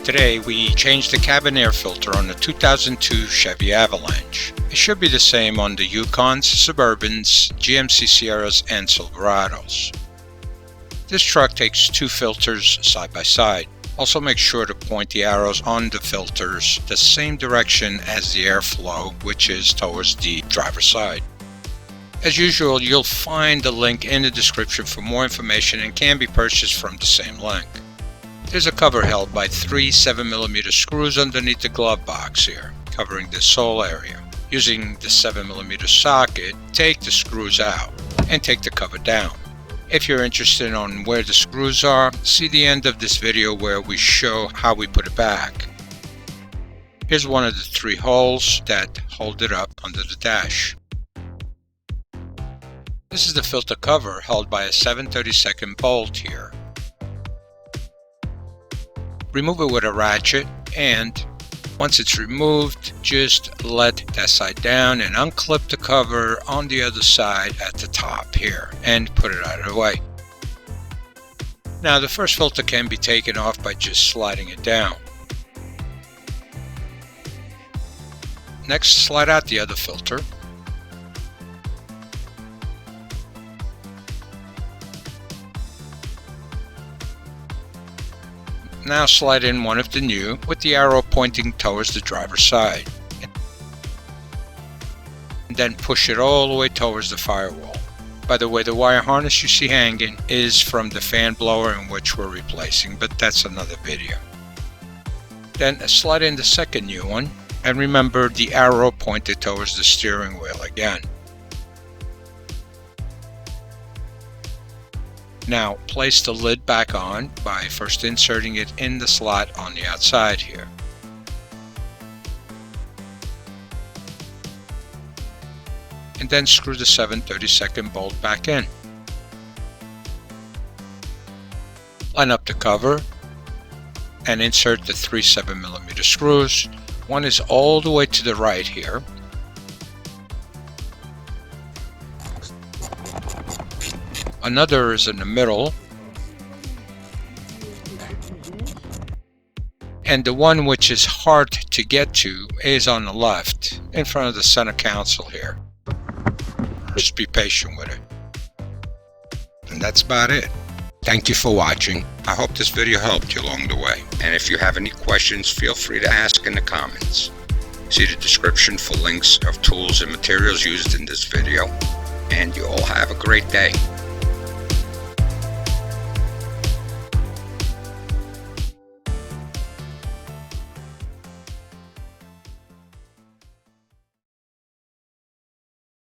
Today we changed the cabin air filter on the 2002 Chevy Avalanche. It should be the same on the Yukons, Suburbans, GMC Sierras, and Silverados. This truck takes two filters side by side. Also make sure to point the arrows on the filters the same direction as the airflow, which is towards the driver's side. As usual, you'll find a link in the description for more information and can be purchased from the same link. There's a cover held by three 7mm screws underneath the glove box here, covering this sole area. Using the 7mm socket, take the screws out and take the cover down. If you're interested on where the screws are, see the end of this video where we show how we put it back. Here's one of the three holes that hold it up under the dash. This is the filter cover held by a 7/32 bolt here. Remove it with a ratchet, and once it's removed, just let that side down and unclip the cover on the other side at the top here and put it out of the way. Now the first filter can be taken off by just sliding it down. Next, slide out the other filter. Now slide in one of the new with the arrow pointing towards the driver's side. And then push it all the way towards the firewall. By the way, the wire harness you see hanging is from the fan blower in which we're replacing, but that's another video. Then slide in the second new one, and remember the arrow pointed towards the steering wheel again. Now place the lid back on by first inserting it in the slot on the outside here. And then screw the 7/32 bolt back in. Line up the cover and insert the three 7mm screws. One is all the way to the right here. Another is in the middle, and the one which is hard to get to is on the left, in front of the center console here. Just be patient with it. And that's about it. Thank you for watching. I hope this video helped you along the way. And if you have any questions, feel free to ask in the comments. See the description for links of tools and materials used in this video. And you all have a great day.